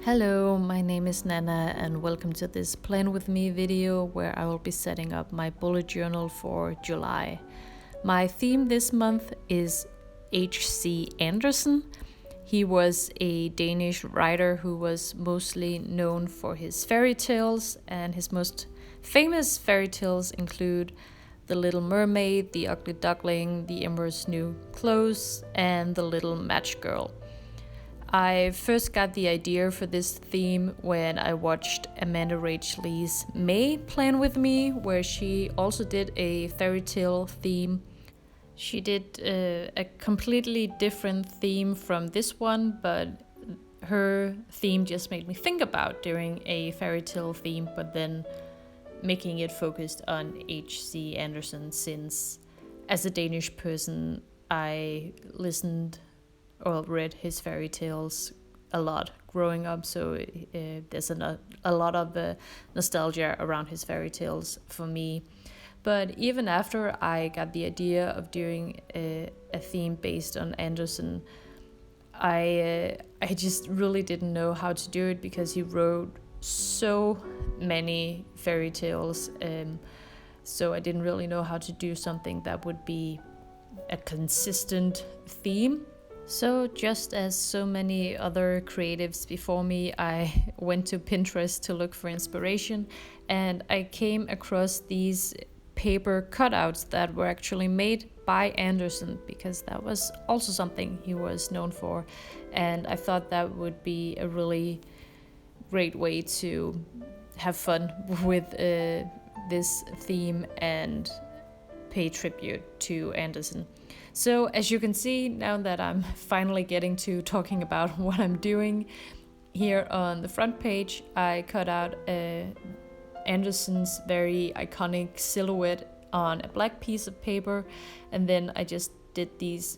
Hello, my name is Nana and welcome to this Plan With Me video where I will be setting up my bullet journal for July. My theme this month is H.C. Andersen. He was a Danish writer who was mostly known for his fairy tales, and his most famous fairy tales include The Little Mermaid, The Ugly Duckling, The Emperor's New Clothes, and The Little Match Girl. I first got the idea for this theme when I watched Amanda Rach Lee's May Plan With Me, where she also did a fairy tale theme. She did a completely different theme from this one, but her theme just made me think about doing a fairy tale theme, but then making it focused on H.C. Andersen, since as a Danish person I listened or read his fairy tales a lot growing up, so there's a lot of nostalgia around his fairy tales for me. But even after I got the idea of doing a theme based on Andersen, I just really didn't know how to do it, because he wrote so many fairy tales, so I didn't really know how to do something that would be a consistent theme. So just as so many other creatives before me, I went to Pinterest to look for inspiration, and I came across these paper cutouts that were actually made by Andersen, because that was also something he was known for, and I thought that would be a really great way to have fun with this theme and pay tribute to Andersen. So as you can see, now that I'm finally getting to talking about what I'm doing, here on the front page I cut out Andersen's very iconic silhouette on a black piece of paper, and then I just did these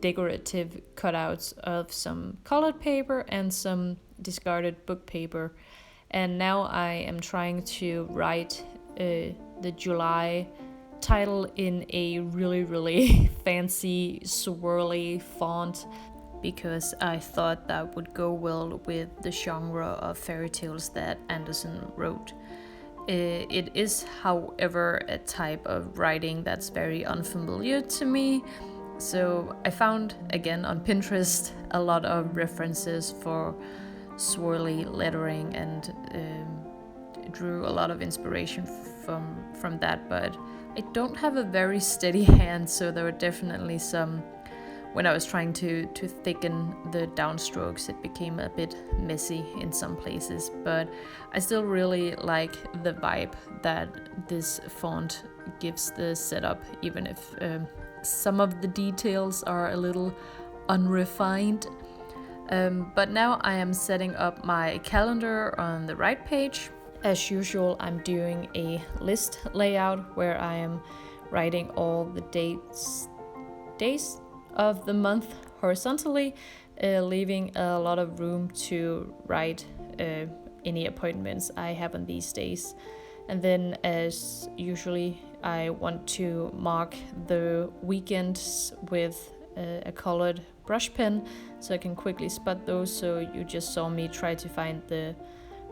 decorative cutouts of some colored paper and some discarded book paper. And now I am trying to write the July title in a really fancy swirly font, because I thought that would go well with the genre of fairy tales that Andersen wrote. It is, however, a type of writing that's very unfamiliar to me, so I found again on Pinterest a lot of references for swirly lettering and drew a lot of inspiration from that, but I don't have a very steady hand, so there were definitely some, when I was trying to thicken the downstrokes, it became a bit messy in some places, but I still really like the vibe that this font gives the setup, even if some of the details are a little unrefined. But now I am setting up my calendar on the right page. As usual, I'm doing a list layout where I am writing all the days of the month horizontally, leaving a lot of room to write any appointments I have on these days. And then, as usually, I want to mark the weekends with a colored brush pen, so I can quickly spot those. So you just saw me try to find the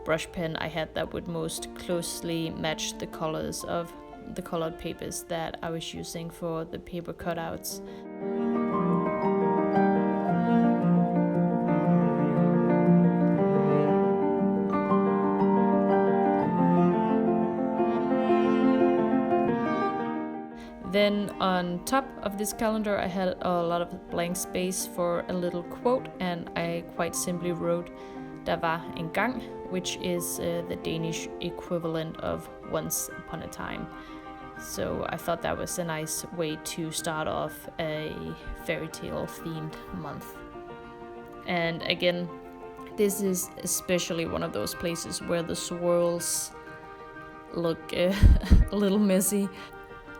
brush pen I had that would most closely match the colors of the colored papers that I was using for the paper cutouts. Then on top of this calendar I had a lot of blank space for a little quote, and I quite simply wrote "Der var engang," which is the Danish equivalent of "once upon a time." So I thought that was a nice way to start off a fairy tale themed month. And again, this is especially one of those places where the swirls look a little messy.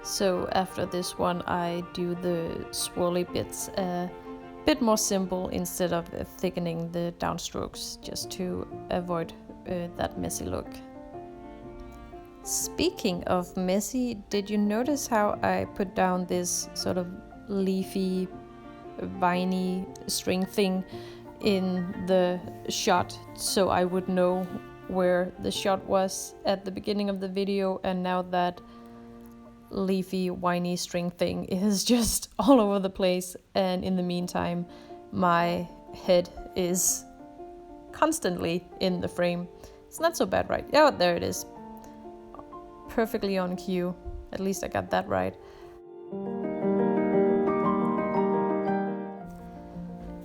So after this one I do the swirly bits a bit more simple instead of thickening the downstrokes, just to avoid that messy look. Speaking of messy, did you notice how I put down this sort of leafy, viney string thing in the shot so I would know where the shot was at the beginning of the video, and now that leafy whiny string thing is just all over the place, and in the meantime my head is constantly in the frame. It's not so bad, right? Yeah, there it is. Perfectly on cue. At least I got that right.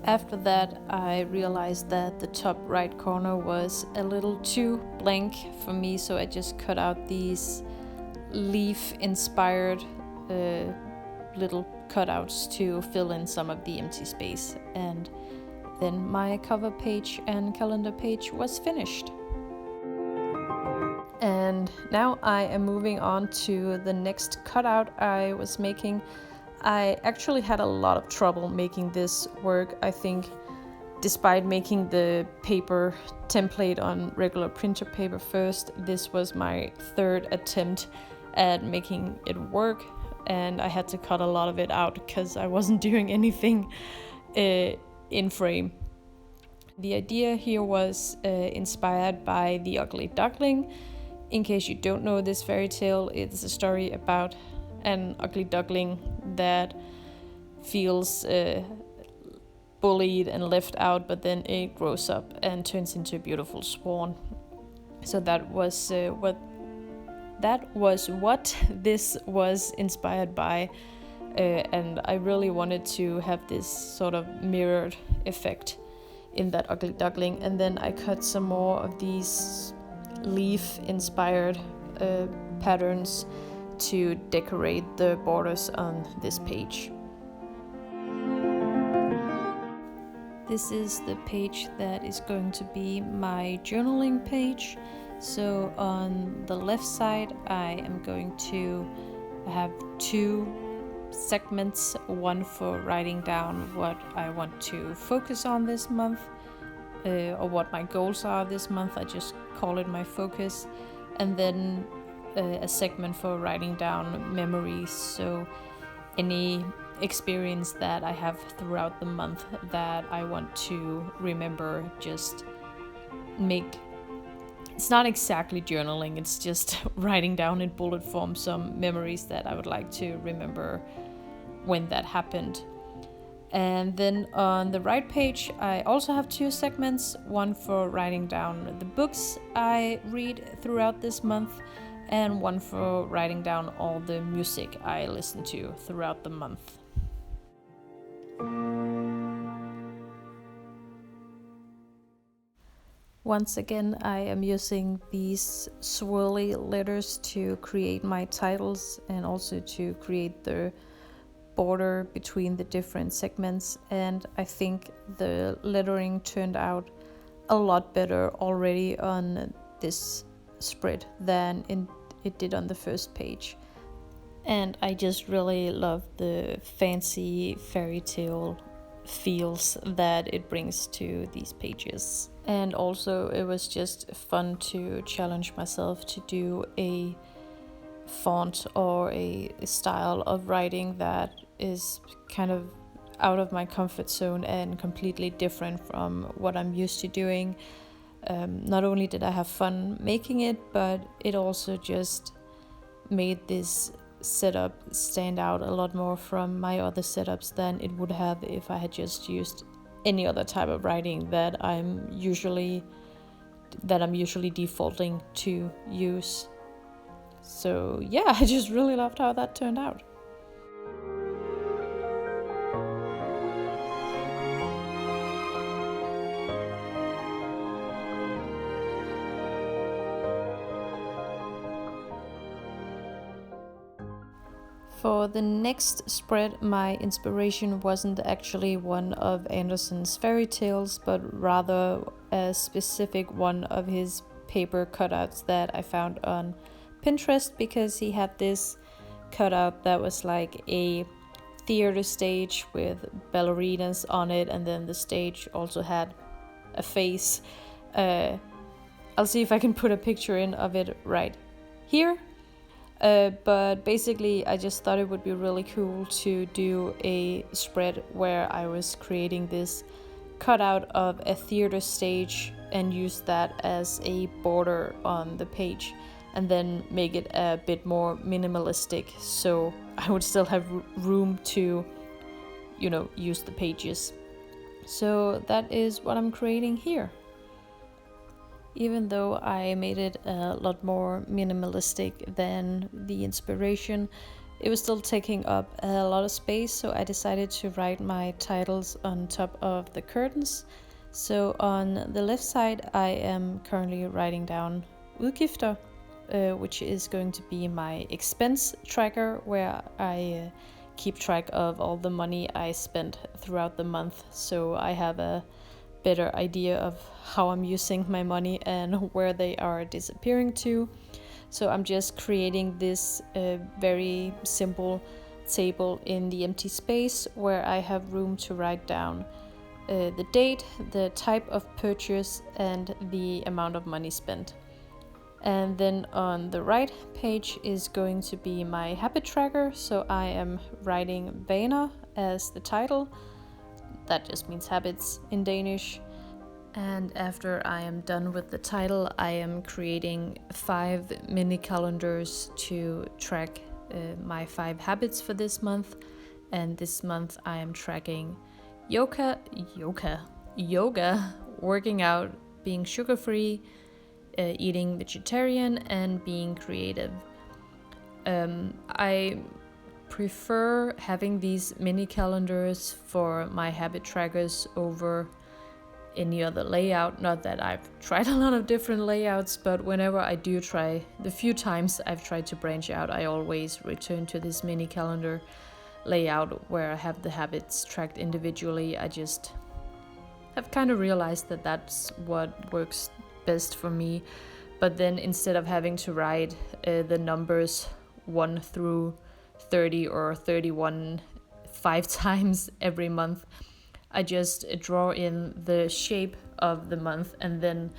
After that, I realized that the top right corner was a little too blank for me, so I just cut out these leaf-inspired little cutouts to fill in some of the empty space. And then my cover page and calendar page was finished. And now I am moving on to the next cutout I was making. I actually had a lot of trouble making this work. I think despite making the paper template on regular printer paper first, this was my third attempt at making it work, and I had to cut a lot of it out because I wasn't doing anything in frame. The idea here was inspired by The Ugly Duckling. In case you don't know this fairy tale, it's a story about an ugly duckling that feels bullied and left out, but then it grows up and turns into a beautiful swan. So that was what this was inspired by, and I really wanted to have this sort of mirrored effect in that ugly duckling. And then I cut some more of these leaf-inspired patterns to decorate the borders on this page. This is the page that is going to be my journaling page. So on the left side, I am going to have two segments, one for writing down what I want to focus on this month, or what my goals are this month. I just call it my focus. And then a segment for writing down memories, so any experience that I have throughout the month that I want to remember, just make. It's not exactly journaling, it's just writing down in bullet form some memories that I would like to remember when that happened. And then on the right page, I also have two segments, one for writing down the books I read throughout this month, and one for writing down all the music I listen to throughout the month. Once again, I am using these swirly letters to create my titles and also to create the border between the different segments, and I think the lettering turned out a lot better already on this spread than it did on the first page. And I just really love the fancy fairy tale feels that it brings to these pages. And also it was just fun to challenge myself to do a font or a style of writing that is kind of out of my comfort zone and completely different from what I'm used to doing. Not only did I have fun making it, but it also just made this setup stand out a lot more from my other setups than it would have if I had just used any other type of writing that I'm usually defaulting to use. So yeah, I just really loved how that turned out. For the next spread, my inspiration wasn't actually one of Andersen's fairytales, but rather a specific one of his paper cutouts that I found on Pinterest, because he had this cutout that was like a theater stage with ballerinas on it, and then the stage also had a face. I'll see if I can put a picture in of it right here. But basically I just thought it would be really cool to do a spread where I was creating this cutout of a theater stage and use that as a border on the page, and then make it a bit more minimalistic, so I would still have room to, you know, use the pages. So that is what I'm creating here. Even though I made it a lot more minimalistic than the inspiration, it was still taking up a lot of space, so I decided to write my titles on top of the curtains. So on the left side, I am currently writing down udgifter, which is going to be my expense tracker, where I keep track of all the money I spent throughout the month, so I have a better idea of how I'm using my money and where they are disappearing to. So I'm just creating this very simple table in the empty space where I have room to write down the date, the type of purchase, and the amount of money spent. And then on the right page is going to be my habit tracker. So I am writing vaner as the title. That just means habits in Danish. And after I am done with the title, I am creating 5 mini calendars to track my 5 habits for this month. And this month I am tracking yoga, working out, being sugar-free, eating vegetarian, and being creative. I prefer having these mini calendars for my habit trackers over any other layout. Not that I've tried a lot of different layouts, but whenever I do try, the few times I've tried to branch out, I always return to this mini calendar layout where I have the habits tracked individually. I just have kind of realized that that's what works best for me. But then instead of having to write the numbers 1 through 30 or 31 5 times every month, I just draw in the shape of the month, and then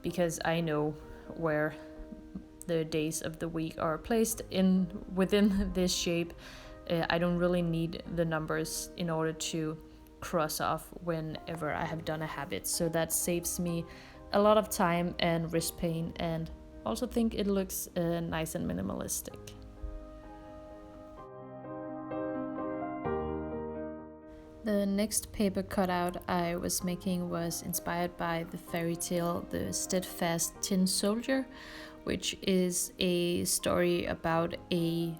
because I know where the days of the week are placed within this shape, I don't really need the numbers in order to cross off whenever I have done a habit. So that saves me a lot of time and wrist pain, and also think it looks nice and minimalistic. The next paper cutout I was making was inspired by the fairy tale The Steadfast Tin Soldier, which is a story about a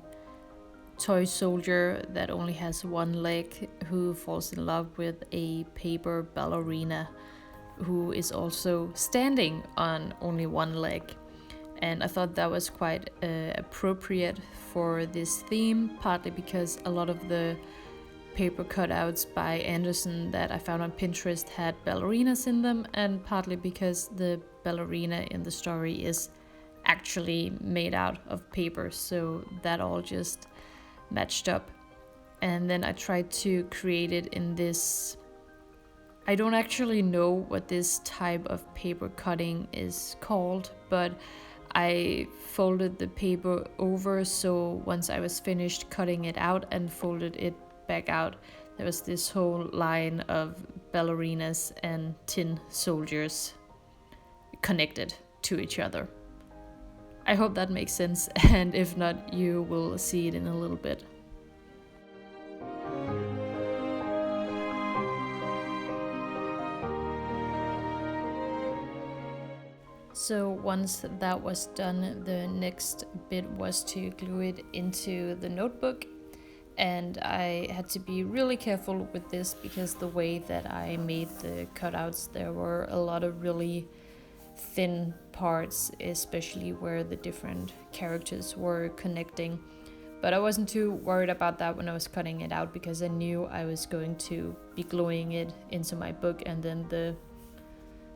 toy soldier that only has one leg who falls in love with a paper ballerina who is also standing on only one leg. And I thought that was quite appropriate for this theme, partly because a lot of the paper cutouts by Andersen that I found on Pinterest had ballerinas in them, and partly because the ballerina in the story is actually made out of paper, so that all just matched up. And then I tried to create it in this, I don't actually know what this type of paper cutting is called, but I folded the paper over, so once I was finished cutting it out and folded it back out, there was this whole line of ballerinas and tin soldiers connected to each other. I hope that makes sense, and if not, you will see it in a little bit. So once that was done, the next bit was to glue it into the notebook. And I had to be really careful with this because the way that I made the cutouts, there were a lot of really thin parts, especially where the different characters were connecting. But I wasn't too worried about that when I was cutting it out, because I knew I was going to be gluing it into my book, and then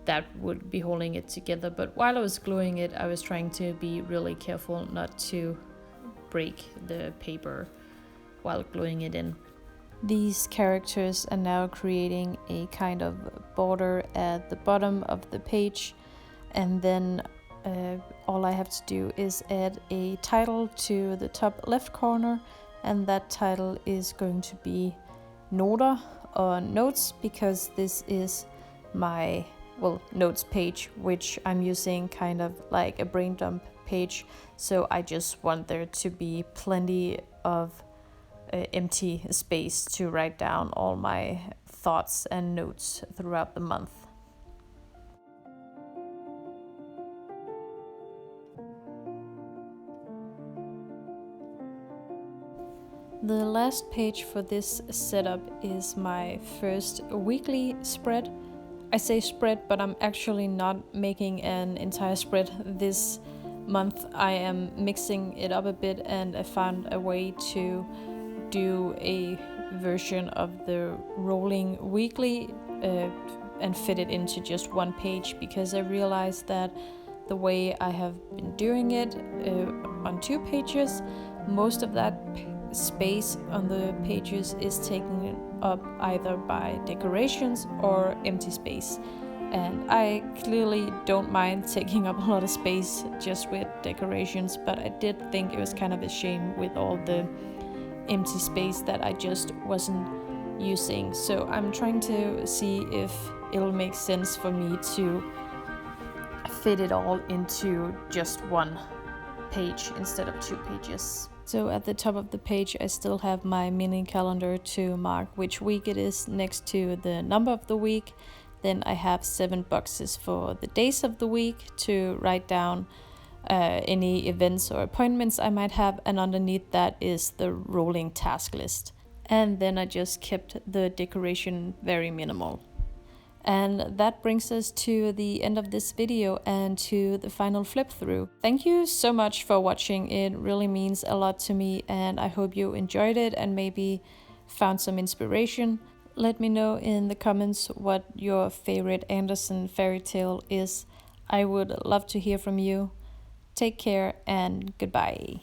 that would be holding it together. But while I was gluing it, I was trying to be really careful not to break the paper while gluing it in. These characters are now creating a kind of border at the bottom of the page, and then all I have to do is add a title to the top left corner, and that title is going to be Noter on notes because this is my notes page, which I'm using kind of like a brain dump page. So I just want there to be plenty of empty space to write down all my thoughts and notes throughout the month. The last page for this setup is my first weekly spread. I say spread, but I'm actually not making an entire spread this month. I am mixing it up a bit, and I found a way to do a version of the rolling weekly and fit it into just one page, because I realized that the way I have been doing it on 2 pages, most of that space on the pages is taken up either by decorations or empty space. And I clearly don't mind taking up a lot of space just with decorations, but I did think it was kind of a shame with all the empty space that I just wasn't using. So I'm trying to see if it'll make sense for me to fit it all into just one page instead of 2 pages. So at the top of the page I still have my mini calendar to mark which week it is next to the number of the week. Then I have 7 boxes for the days of the week to write down any events or appointments I might have, and underneath that is the rolling task list. And then I just kept the decoration very minimal. And that brings us to the end of this video and to the final flip through. Thank you so much for watching. It really means a lot to me, and I hope you enjoyed it and maybe found some inspiration. Let me know in the comments what your favorite Andersen fairy tale is. I would love to hear from you. Take care and goodbye.